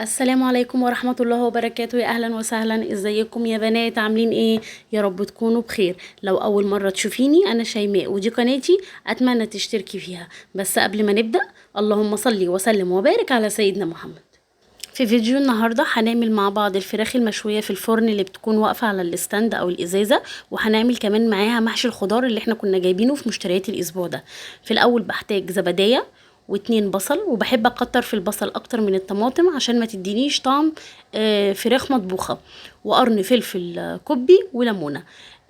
السلام عليكم ورحمة الله وبركاته. يا أهلا وسهلا، ازيكم يا بنات؟ عاملين ايه؟ يا رب تكونوا بخير. لو أول مرة تشوفيني أنا شيماء ودي قناتي، أتمنى تشتركي فيها. بس قبل ما نبدأ، اللهم صلي وسلم وبارك على سيدنا محمد. في فيديو النهاردة هنعمل مع بعض الفراخ المشوية في الفرن اللي بتكون واقفة على الستاند أو الإزازة، وهنعمل كمان معاها محشي الخضار اللي احنا كنا جايبينه في مشتريات الأسبوع ده. في الأول بحتاج زبدية واتنين بصل، وبحب اكتر في البصل اكتر من الطماطم عشان ما تدينيش طعم فراخ مطبوخة، وقرن فلفل كوبي وليمونة.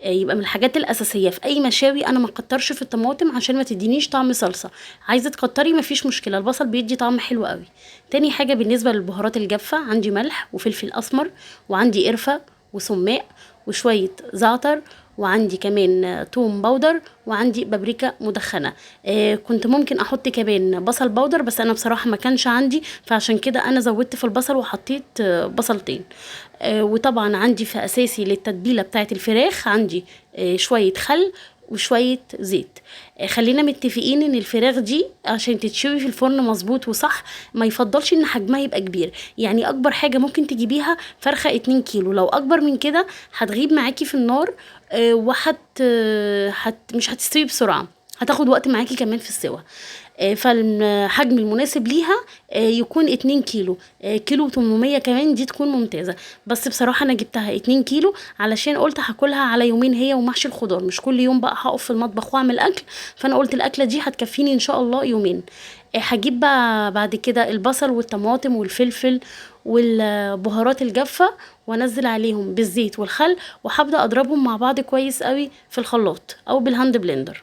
يبقى من الحاجات الاساسيه في اي مشاوي انا ما اكترش في الطماطم عشان ما تدينيش طعم صلصه. عايزه تكتري مفيش مشكله، البصل بيدي طعم حلو قوي. تاني حاجه بالنسبه للبهارات الجافه، عندي ملح وفلفل اسمر، وعندي قرفه وسماق وشويه زعتر، وعندي كمان توم باودر، وعندي بابريكا مدخنه. كنت ممكن احط كمان بصل باودر، بس انا بصراحه ما كانش عندي، فعشان كده انا زودت في البصل وحطيت بصلتين. وطبعا عندي في اساسي للتتبيله بتاعه الفراخ، عندي شويه خل وشويه زيت. خلينا متفقين ان الفراخ دي عشان تتشوي في الفرن مظبوط وصح، ما يفضلش ان حجمها يبقى كبير. يعني اكبر حاجه ممكن تجيبيها فرخه 2 كيلو، لو اكبر من كده هتغيب معاكي في النار، وحت مش هتستوي بسرعه، هتاخد وقت معاكي كمان في السوا. فالحجم المناسب ليها يكون 2 كيلو. كيلو 800 كمان دي تكون ممتازة. بس بصراحة انا جبتها 2 كيلو علشان قلت هاكلها على يومين هي ومحشي الخضار، مش كل يوم بقى هقف في المطبخ واعمل اكل. فانا قلت الاكلة دي هتكفيني ان شاء الله يومين. هجيب بقى بعد كده البصل والطماطم والفلفل والبهارات الجافة، وانزل عليهم بالزيت والخل، وهبدأ اضربهم مع بعض كويس قوي في الخلاط او بالهاند بلندر.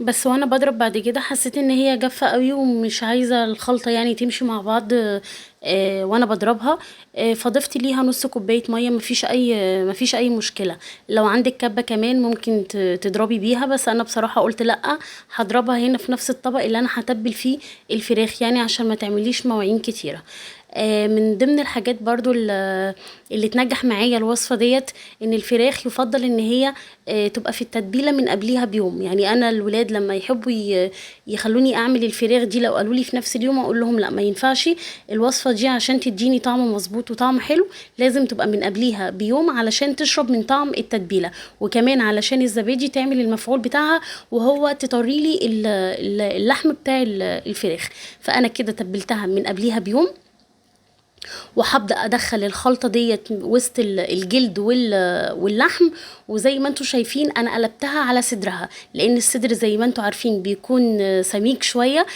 بس وانا بضرب بعد كده حسيت ان هي جافه قوي ومش عايزه الخلطه يعني تمشي مع بعض. وانا بضربها فضفت ليها نص كوبايه ميه، مفيش اي مشكله. لو عندك كبه كمان ممكن تضربي بيها، بس انا بصراحه قلت لا، هضربها هنا في نفس الطبق اللي انا هتبل فيه الفراخ، يعني عشان ما تعمليش مواعين كتيره. من ضمن الحاجات برضو اللي تنجح معايا الوصفة ديت، ان الفراخ يفضل ان هي تبقى في التتبيلة من قبليها بيوم. يعني انا الولاد لما يحبوا يخلوني اعمل الفراخ دي، لو قالوا لي في نفس اليوم اقول لهم لا، ما ينفعش. الوصفة دي عشان تديني طعم مظبوط وطعم حلو لازم تبقى من قبليها بيوم، علشان تشرب من طعم التتبيلة، وكمان علشان الزبادي تعمل المفعول بتاعها، وهو تطري لي اللحم بتاع الفراخ. فانا كده تبلتها من قبليها بيوم، وهبدأ ادخل الخلطة ديت وسط الجلد واللحم. وزي ما انتوا شايفين انا قلبتها على صدرها، لان الصدر زي ما انتوا عارفين بيكون سميك شوية،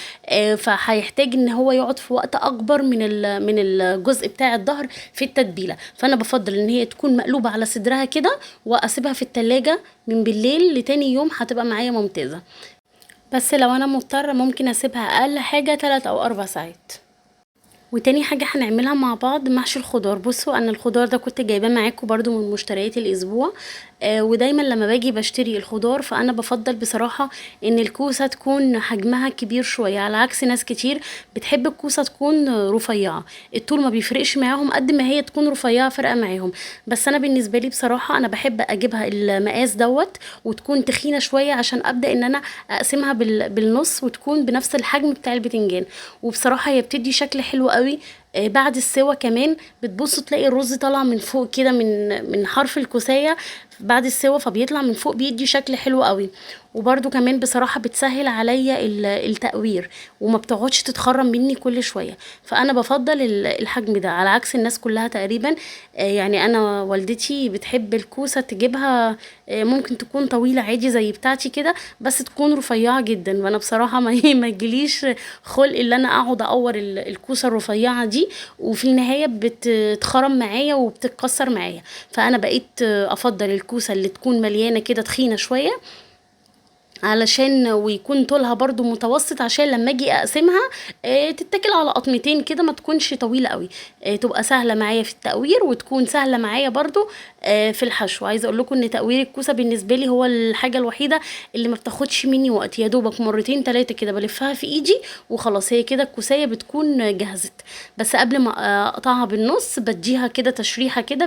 فهيحتاج ان هو يقعد في وقت اكبر من الجزء بتاع الظهر في التتبيلة. فانا بفضل ان هي تكون مقلوبة على صدرها كده، واسيبها في التلاجة من بالليل لتاني يوم، هتبقى معايا ممتازة. بس لو انا مضطرة ممكن اسيبها اقل حاجة 3 او 4 ساعات. وتاني حاجة هنعملها مع بعض محشي الخضار. بصوا انا الخضار ده كنت جايباه معاكم برضو من مشتريات الاسبوع. ودايما لما باجي بشتري الخضار فانا بفضل بصراحة ان الكوسة تكون حجمها كبير شوية، على عكس ناس كتير بتحب الكوسة تكون رفيعة. الطول ما بيفرقش معاهم قد ما هي تكون رفيعة فرقة معاهم. بس انا بالنسبة لي بصراحة انا بحب اجيبها المقاس دوت، وتكون تخينة شوية عشان ابدأ ان انا اقسمها بالنص، وتكون بنفس الحجم بتاع البتنجان. وبصراحة هي بتدي شكل حلو قوي. بعد السوا كمان بتبص تلاقي الرز طالع من فوق كده من حرف الكوسايه بعد السوا، فبيطلع من فوق بيدي شكل حلو قوي. وبرده كمان بصراحه بتسهل عليا التقوير، وما بتقعدش تتخرم مني كل شويه. فانا بفضل الحجم ده على عكس الناس كلها تقريبا. يعني انا والدتي بتحب الكوسه تجيبها ممكن تكون طويله عادي زي بتاعتي كده، بس تكون رفيعه جدا. وانا بصراحه ما يجيليش خلق اللي انا اقعد اقور الكوسه الرفيعه دي، وفي النهايه بتتخرم معايا وبتتكسر معايا. فانا بقيت افضل الكوسه اللي تكون مليانه كده تخينه شويه، علشان ويكون طولها برضو متوسط، عشان لما اجي اقسمها تتاكل على قطمتين كده، ما تكونش طويله قوي. تبقى سهله معايا في التقوير، وتكون سهله معايا برضو في الحشو. عايزه اقول لكم ان تقوير الكوسه بالنسبه لي هو الحاجه الوحيده اللي ما بتاخدش مني وقت، يا دوبك مرتين 3 كده بلفها في ايدي وخلاص، هي كده الكوسايه بتكون جهزت. بس قبل ما اقطعها بالنص بديها كده تشريحه كده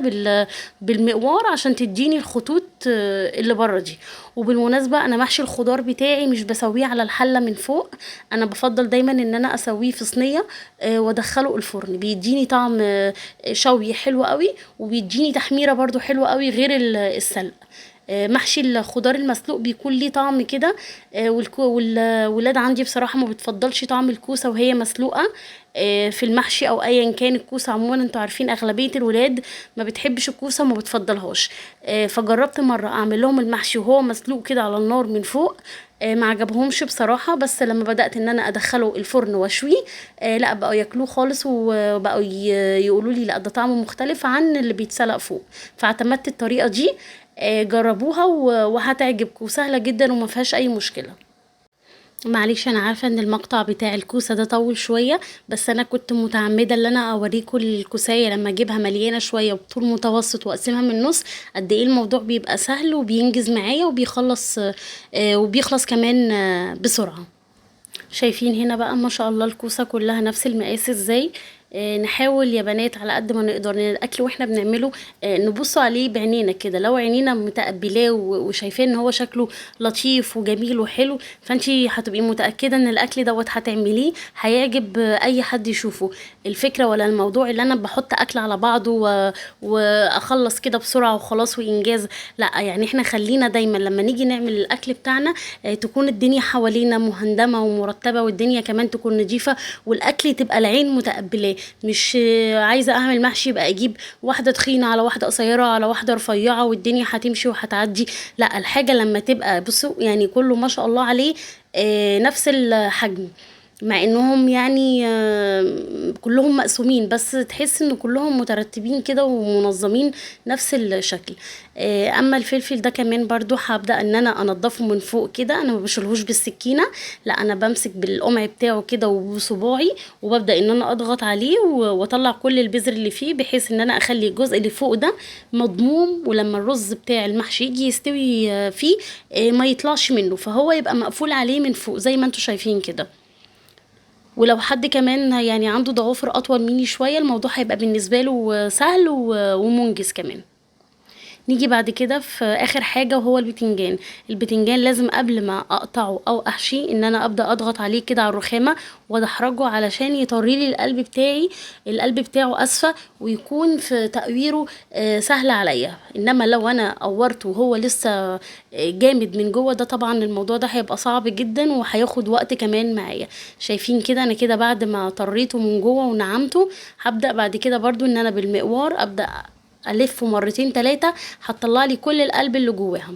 بالمقوار عشان تديني الخطوط اللي بره دي. وبالمناسبه انا محشي الخضار بتاعي مش بسويه على الحله من فوق، انا بفضل دايما ان انا اسويه في صينيه وادخله الفرن، بيديني طعم شوي حلو قوي، وبيديني تحميره برضو حلوه قوي غير السلق. محشي الخضار المسلوق بيكون ليه طعم كده. والولاد عندي بصراحة ما بتفضلش طعم الكوسة وهي مسلوقة في المحشي او ايا كان. الكوسة عموما انتوا عارفين اغلبية الولاد ما بتحبش الكوسة وما بتفضلهاش. فجربت مرة اعمل لهم المحشي وهو مسلوق كده على النار من فوق، ما عجبهمش بصراحة. بس لما بدأت ان انا ادخله الفرن واشويه لا بقوا ياكلوه خالص، وبقوا يقولوا لي لا ده طعمه مختلف عن اللي بيتسلق فوق. فاعتمدت الطريقة دي. جربوها وهتعجبكم، سهلة جدا وما فيهاش اي مشكلة. معلش انا عارفه ان المقطع بتاع الكوسه ده طول شويه، بس انا كنت متعمده ان انا اوريكم الكوسايه لما اجيبها مليانه شويه وبطول متوسط واقسمها من النص قد ايه الموضوع بيبقى سهل وبينجز معايا وبيخلص كمان بسرعه. شايفين هنا بقى ما شاء الله الكوسه كلها نفس المقاس ازاي. نحاول يا بنات على قد ما نقدر ان الاكل واحنا بنعمله نبص عليه بعينينا كده. لو عينينا متقبلاه وشايفاه ان هو شكله لطيف وجميل وحلو، فانتي هتبقي متاكده ان الاكل دوت هتعمليه هيعجب اي حد يشوفه. الفكره ولا الموضوع اللي انا بحط اكل على بعضه واخلص كده بسرعه وخلاص وانجاز، لا يعني احنا خلينا دايما لما نيجي نعمل الاكل بتاعنا تكون الدنيا حوالينا مهندمه ومرتبه، والدنيا كمان تكون نظيفه، والاكل تبقى العين متقبلاه. مش عايزه اعمل محشي يبقى اجيب واحده تخينه على واحده قصيره على واحده رفيعه والدنيا هتمشي وهتعدي. لا الحاجه لما تبقى بصوا يعني كله ما شاء الله عليه نفس الحجم، مع انهم يعني كلهم مقسومين بس تحس ان كلهم مترتبين كده ومنظمين نفس الشكل. اما الفلفل ده كمان برضو هبدأ ان انا انضفه من فوق كده. انا ما بشيلهوش بالسكينة، لا انا بمسك بالقمع بتاعه كده وبصباعي وببدأ ان انا اضغط عليه واطلع كل البذر اللي فيه، بحيث ان انا اخلي الجزء اللي فوق ده مضموم، ولما الرز بتاع المحشي يجي يستوي فيه ما يطلعش منه، فهو يبقى مقفول عليه من فوق زي ما انتوا شايفين كده. ولو حد كمان يعني عنده ضوافر اطول مني شويه الموضوع هيبقى بالنسبه له سهل ومنجز كمان. نيجي بعد كده في اخر حاجه وهو البتنجان. البتنجان لازم قبل ما اقطعه او احشيه ان انا ابدا اضغط عليه كده على الرخامه وادحرجه علشان يطري لي القلب بتاعه اسفه، ويكون في تقويره سهل عليا. انما لو انا قورته وهو لسه جامد من جوه ده طبعا الموضوع ده هيبقى صعب جدا وهياخد وقت كمان معايا. شايفين كده انا كده بعد ما طريته من جوه ونعمته هبدا بعد كده برضو ان انا بالمقوار ابدا الفه مرتين 3 هتطلع لي كل القلب اللي جواها.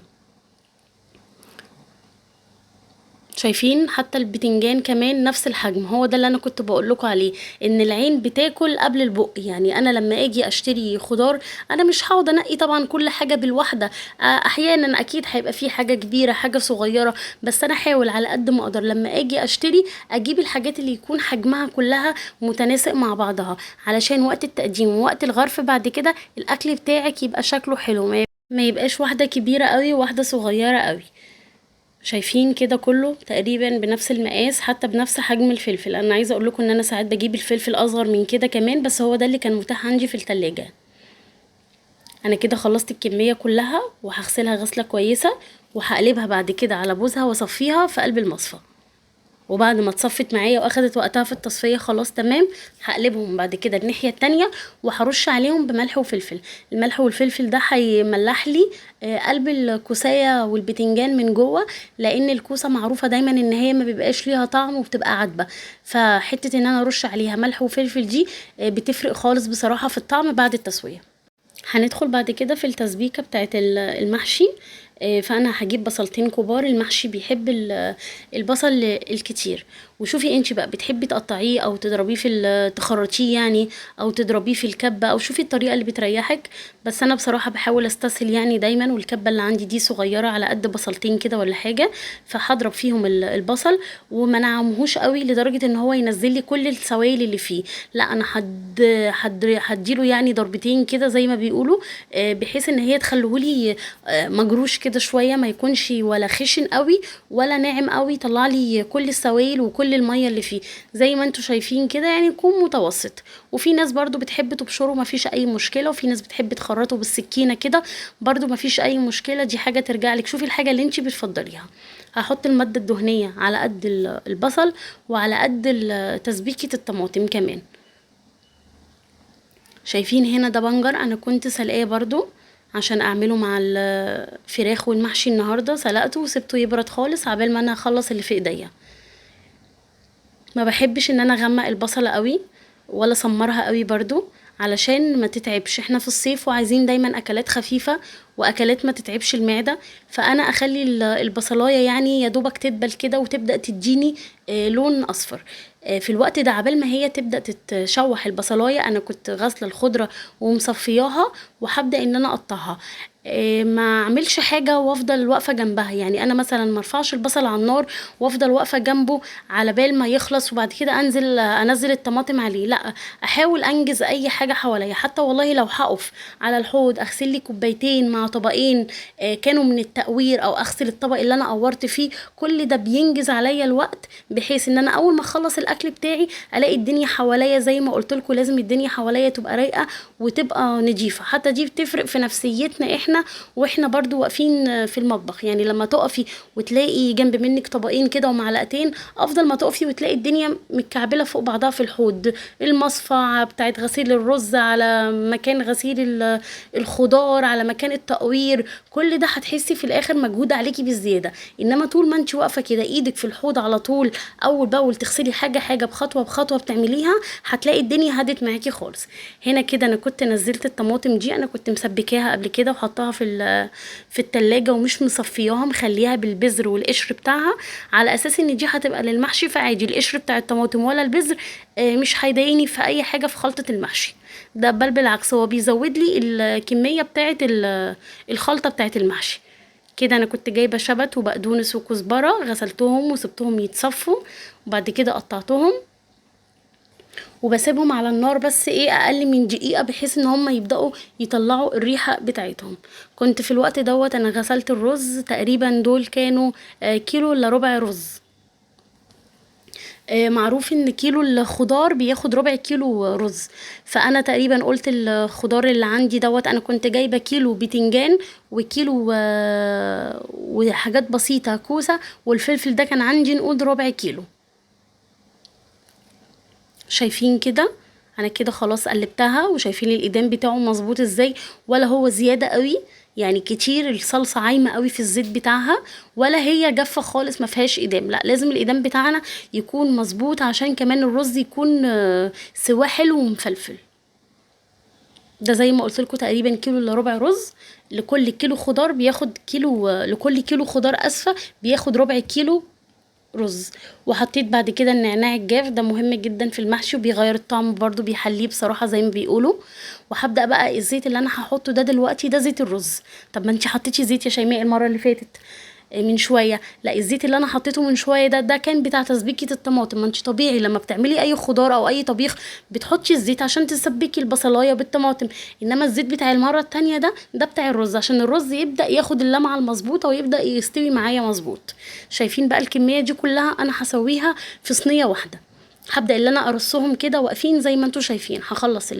شايفين حتى البتنجان كمان نفس الحجم، هو ده اللي انا كنت بقول لكم عليه، ان العين بتاكل قبل البق. يعني انا لما اجي اشتري خضار انا مش هقعد انقي طبعا كل حاجه بالواحده، احيانا اكيد هيبقى في حاجه كبيره حاجه صغيره، بس انا احاول على قد ما اقدر لما اجي اشتري اجيب الحاجات اللي يكون حجمها كلها متناسق مع بعضها، علشان وقت التقديم ووقت الغرف بعد كده الاكل بتاعك يبقى شكله حلو، ما يبقاش واحده كبيره قوي وواحده صغيره قوي. شايفين كده كله تقريبا بنفس المقاس حتى بنفس حجم الفلفل. انا عايزه اقول لكم ان انا ساعات بجيب الفلفل اصغر من كده كمان، بس هو ده اللي كان متاح عندي في التلاجة. انا كده خلصت الكميه كلها وهغسلها غسله كويسه وهقلبها بعد كده على بوزها واصفيها في قلب المصفى. وبعد ما اتصفت معايا واخدت وقتها في التصفيه خلاص تمام، هقلبهم بعد كده الناحيه التانية وهرش عليهم بملح وفلفل. الملح والفلفل ده هيملح لي قلب الكوسايه والبتنجان من جوه، لان الكوسه معروفه دايما ان هي ما بيبقاش ليها طعم وبتبقى عدبه، فحته ان انا ارش عليها ملح وفلفل دي بتفرق خالص بصراحه في الطعم بعد التسويه. هندخل بعد كده في التسبيكه بتاعه المحشي. فانا هجيب بصلتين كبار، المحشي بيحب البصل الكتير. وشوفي انت بقى بتحبي تقطعيه او تضربيه تخرطيه يعني، او تضربيه في الكبه، او شوفي الطريقه اللي بتريحك. بس انا بصراحه بحاول استسهل يعني دايما، والكبه اللي عندي دي صغيره على قد بصلتين كده ولا حاجه، فهضرب فيهم البصل وما نعمهوش قوي لدرجه ان هو ينزل لي كل السوائل اللي فيه، لا انا هديله يعني ضربتين كده زي ما بيقولوا، بحيث ان هي تخليهولي مجروش كده كده شويه، ما يكونش ولا خشن قوي ولا ناعم قوي، طلع لي كل السوائل وكل الميه اللي فيه زي ما انتوا شايفين كده، يعني يكون متوسط. وفي ناس برضو بتحب تبشره ما فيش اي مشكله، وفي ناس بتحب تخرطه بالسكينه كده برضو ما فيش اي مشكله، دي حاجه ترجع لك. شوفي الحاجه اللي انت بتفضليها. هحط الماده الدهنيه على قد البصل وعلى قد تسبيكه الطماطم كمان. شايفين هنا ده بنجر انا كنت سلقاه برضو عشان اعمله مع الفراخ والمحشي النهارده، سلقته وسبته يبرد خالص عبال ما انا اخلص اللي في ايديا. ما بحبش ان انا اغمق البصله قوي ولا سمرها قوي برضو علشان ما تتعبش، احنا في الصيف وعايزين دايما اكلات خفيفه واكلات ما تتعبش المعده. فانا اخلي البصلايه يعني يا دوبك تدبل كده وتبدا تديني لون اصفر. في الوقت ده عبال ما هي تبدا تتشوح البصلايه انا كنت غاسله الخضره ومصفياها، وهبدا ان انا اقطعها. ما اعملش حاجه وافضل واقفه جنبها، يعني انا مثلا ما ارفعش البصل على النار وافضل واقفه جنبه على بال ما يخلص وبعد كده انزل الطماطم عليه، لا، احاول انجز اي حاجه حواليا. حتى والله لو هقف على الحوض اغسل لي كوبايتين مع طبقين كانوا من التقوير، او اغسل الطبق اللي انا قورت فيه، كل ده بينجز عليا الوقت، بحيث ان انا اول ما اخلص الاكل بتاعي الاقي الدنيا حواليا زي ما قلت لكم، لازم الدنيا حواليا تبقى رايقه وتبقى نظيفه. حتى دي بتفرق في نفسيتنا احنا واحنا برضو واقفين في المطبخ، يعني لما تقفي وتلاقي جنب منك طبقين كده ومعلقتين، افضل ما تقفي وتلاقي الدنيا متكعبله فوق بعضها في الحوض، المصفى بتاعت غسيل الرز على مكان غسيل الخضار على مكان التقوير، كل ده هتحسي في الاخر مجهود عليكي بالزياده. انما طول ما انت واقفه كده ايدك في الحوض على طول، اول باول تغسلي حاجه حاجه بخطوه بخطوه بتعمليها، هتلاقي الدنيا هدت معاكي خالص. هنا كده انا كنت نزلت الطماطم دي، انا كنت مسبكاها قبل كده وحطاها في التلاجة ومش مصفياها، مخليها بالبذر والقشر بتاعها على اساس ان دي هتبقى للمحشي، فعادي القشر بتاع الطماطم ولا البذر مش هيضايقني في اي حاجه في خلطه المحشي ده، بل بالعكس هو بيزود لي الكميه بتاعه الخلطه بتاعه المحشي. كده انا كنت جايبه شبت وبقدونس وكزبره، غسلتهم وسبتهم يتصفوا وبعد كده قطعتهم وبسيبهم على النار بس اقل من دقيقه، بحيث ان هم يبداوا يطلعوا الريحه بتاعتهم. كنت في الوقت دوت انا غسلت الرز تقريبا، دول كانوا كيلو الا ربع رز. معروف ان كيلو الخضار بياخد ربع كيلو رز، فانا تقريبا قلت الخضار اللي عندي دوت انا كنت جايبه كيلو بتنجان وكيلو وحاجات بسيطه كوسه، والفلفل ده كان عندي نقول ربع كيلو. شايفين كده انا كده خلاص قلبتها، وشايفين الايدام بتاعه مظبوط ازاي، ولا هو زياده قوي يعني كتير الصلصه عايمه قوي في الزيت بتاعها، ولا هي جافه خالص ما فيهاش ايدام، لا لازم الايدام بتاعنا يكون مظبوط عشان كمان الرز يكون سواه حلو ومفلفل. ده زي ما قلت لكم تقريبا كيلو الا ربع رز، لكل كيلو خضار بياخد كيلو، لكل كيلو خضار اسفه بياخد ربع كيلو رز. وحطيت بعد كده النعناع الجاف، ده مهم جدا في المحشي وبيغير الطعم برضو بيحليه بصراحه زي ما بيقولوا. وهبدا بقى الزيت اللي انا هحطه ده دلوقتي ده زيت الرز. طب ما انتي حطيتي زيت يا شيماء المره اللي فاتت من شويه، لا الزيت اللي انا حطيته من شويه ده كان بتاع تسبيكه الطماطم. ما انت طبيعي لما بتعملي اي خضار او اي طبيخ بتحطي الزيت عشان تسبكي البصلايه بالطماطم، انما الزيت بتاع المره التانية ده بتاع الرز عشان الرز يبدا ياخد اللمعه المظبوطه ويبدا يستوي معايا مظبوط. شايفين بقى الكميه دي كلها انا هسويها في صينيه واحده، هبدا اللي انا ارصهم كده واقفين زي ما انتوا شايفين. هخلص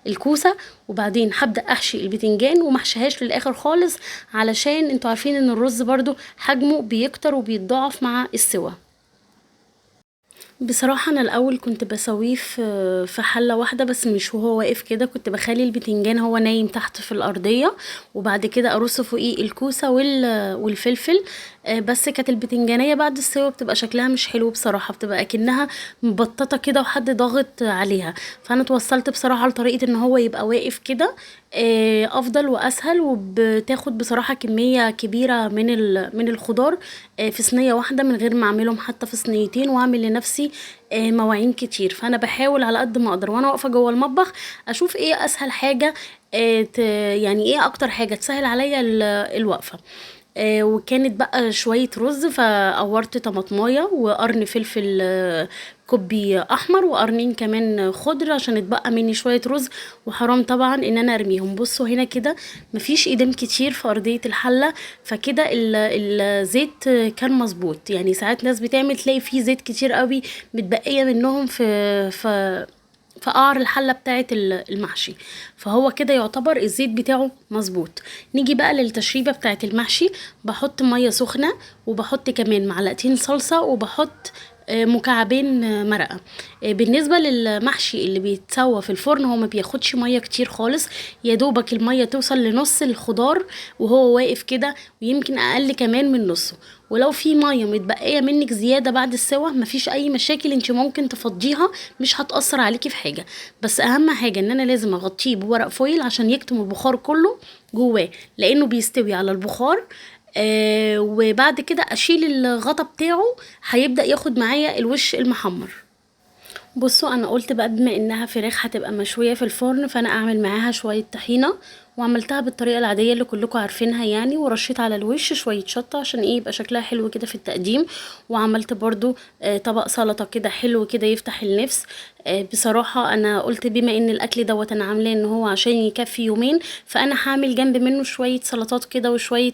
الكوسه وبعدين هبدا احشي البتنجان ومحشيهاش للاخر خالص، علشان انتوا عارفين ان الرز برضو حجمه بيكتر وبيتضاعف مع السوا. بصراحة انا الاول كنت بسويه في حلة واحدة بس، مش وهو واقف كده، كنت بخلي البتنجان هو نايم تحت في الارضية وبعد كده ارص فوقيه الكوسة والفلفل. بس كانت البتنجانية بعد السوا بتبقى شكلها مش حلو بصراحة، بتبقى اكنها مبططة كده وحد ضاغط عليها، فانا توصلت بصراحة لطريقة ان هو يبقى واقف كده افضل واسهل، وبتاخد بصراحة كمية كبيرة من الخضار في صينية واحدة من غير ما اعملهم حتى في صينيتين واعمل لنفسي مواعين كتير. فانا بحاول على قد ما اقدر وانا واقفة جوه المطبخ اشوف ايه اسهل حاجة، يعني ايه اكتر حاجة تسهل عليا الوقفة. وكانت بقى شوية رز، فقورت طماطمايه وقرن فلفل كوبي احمر وقرنين كمان خضر عشان اتبقى مني شويه رز، وحرام طبعا ان انا ارميهم. بصوا هنا كده مفيش ايدام كتير في ارضيه الحله، فكده الزيت كان مظبوط. يعني ساعات ناس بتعمل تلاقي فيه زيت كتير قوي متبقيه منهم في قعر الحله بتاعه المحشي، فهو كده يعتبر الزيت بتاعه مظبوط. نيجي بقى للتشريبه بتاعه المحشي. بحط ميه سخنه، وبحط كمان معلقتين صلصه، وبحط مكعبين مرقه. بالنسبه للمحشي اللي بيتسوى في الفرن هو ما بياخدش ميه كتير خالص، يا دوبك الميه توصل لنص الخضار وهو واقف كده، ويمكن اقل كمان من نصه. ولو في ميه متبقيه منك زياده بعد السوا مفيش اي مشاكل، انت ممكن تفضيها، مش هتاثر عليكي في حاجه. بس اهم حاجه ان انا لازم اغطيه بورق فويل عشان يكتم البخار كله جواه، لانه بيستوي على البخار. وبعد كده اشيل الغطا بتاعه، هيبدأ ياخد معايا الوش المحمر. بصوا انا قلت بقى بما انها فراخ هتبقى مشويه في الفرن، فانا اعمل معاها شويه طحينه، وعملتها بالطريقه العاديه اللي كلكم عارفينها يعني، ورشيت على الوش شويه شطه عشان ايه يبقى شكلها حلو كده في التقديم. وعملت برضو طبق سلطه كده حلو كده يفتح النفس. بصراحه انا قلت بما ان الاكل دوت انا عاملاه ان هو عشان يكفي يومين، فانا هعمل جنب منه شويه سلطات كده وشويه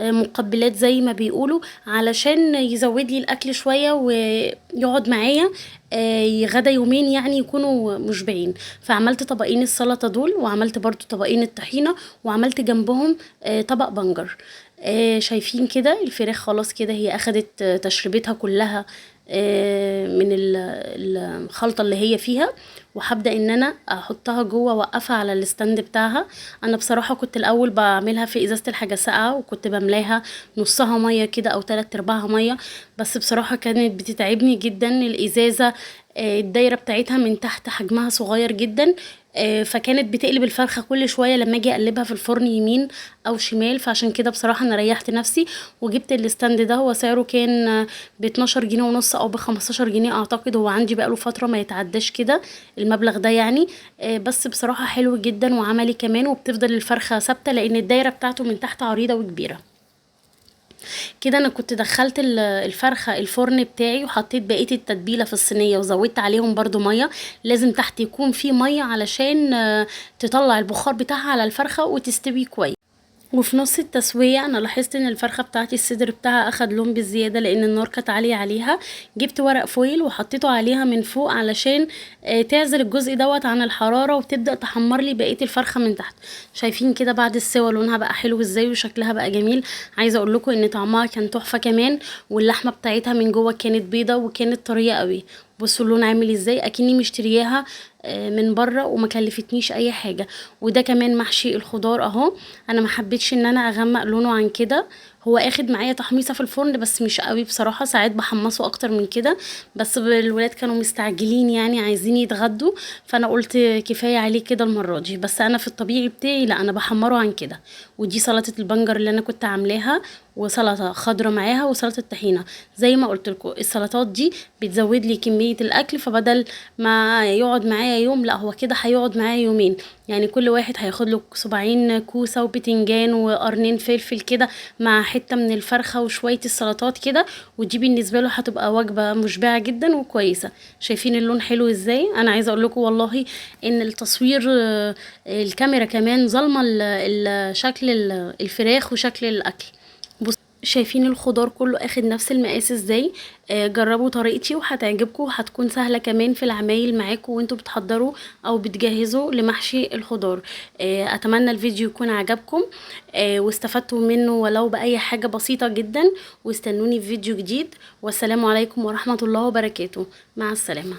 مقبلات زي ما بيقولوا، علشان يزود لي الاكل شويه ويقعد معايا غدا يومين يعني يكونوا مشبعين. فعملت طبقين السلطه دول، وعملت برضو طبقين الطحينه، وعملت جنبهم طبق بنجر. شايفين كده الفراخ خلاص كده هي اخدت تشريبتها كلها من الخلطه اللي هي فيها، وهبدا ان انا احطها جوه واوقفها على الستاند بتاعها. انا بصراحه كنت الاول بعملها في ازازه الحاجه ساقعه، وكنت بملاها نصها ميه كده او 3/4 ميه، بس بصراحه كانت بتتعبني جدا الازازه. الدايره بتاعتها من تحت حجمها صغير جدا، فكانت بتقلب الفرخه كل شويه لما اجي اقلبها في الفرن يمين او شمال. فعشان كده بصراحه انا ريحت نفسي وجبت الستاند ده. هو سعره كان ب 12 جنيه ونص او ب 15 جنيه اعتقد، هو عندي بقاله فتره ما يتعداش كده المبلغ ده يعني. بس بصراحه حلو جدا وعملي كمان، وبتفضل الفرخه ثابته لان الدايره بتاعته من تحت عريضه وكبيره كده. انا كنت دخلت الفرخه الفرن بتاعي، وحطيت بقيه التتبيله في الصينيه، وزودت عليهم برضو ميه. لازم تحت يكون في ميه علشان تطلع البخار بتاعها على الفرخه وتستوي كويس. وفي نص التسوية انا لاحظت ان الفرخة بتاعتي الصدر بتاعها اخد لون بزيادة لان النار كانت عالية عليها. جبت ورق فويل وحطيته عليها من فوق علشان تعزل الجزء دوت عن الحرارة، وتبدأ تحمر لي بقية الفرخة من تحت. شايفين كده بعد السوا لونها بقى حلو ازاي وشكلها بقى جميل. عايزة اقول لكم ان طعمها كان تحفة كمان، واللحمة بتاعتها من جوه كانت بيضة وكانت طرية قوي. بصوا اللون عامل ازاي، اكني مشترياها من بره وما كلفتنيش اي حاجه. وده كمان محشي الخضار اهو. انا ما حبيتش ان انا اغمق لونه عن كده، هو اخد معايا تحميصه في الفرن بس مش قوي بصراحه، ساعات بحمصه اكتر من كده، بس الولاد كانوا مستعجلين يعني عايزين يتغدوا، فانا قلت كفايه عليه كده المره دي. بس انا في الطبيعي بتاعي لا انا بحمره عن كده. ودي سلطه البنجر اللي انا كنت عاملاها، وسلطه خضره معاها، وسلطه طحينه. زي ما قلت لكم السلطات دي بتزود لي كميه الاكل، فبدل ما يقعد معايا يوم لا هو كده هيقعد معايا يومين. يعني كل واحد هياخد له صباعين كوسه وبتنجان وقرنين فلفل كده مع حته من الفرخه وشويه السلطات كده، ودي بالنسبه له هتبقى وجبه مشبعه جدا وكويسه. شايفين اللون حلو ازاي. انا عايزه اقول لكم والله ان التصوير الكاميرا كمان ظالمه شكل الفراخ وشكل الاكل. شايفين الخضار كله اخد نفس المقاس ازاي. جربوا طريقتي وهتعجبكم، وهتكون سهله كمان في العمايل معاكم وانتوا بتحضروا او بتجهزوا لمحشي الخضار. اتمنى الفيديو يكون عجبكم واستفدتوا منه ولو باي حاجه بسيطه جدا. واستنوني في فيديو جديد، والسلام عليكم ورحمه الله وبركاته. مع السلامه.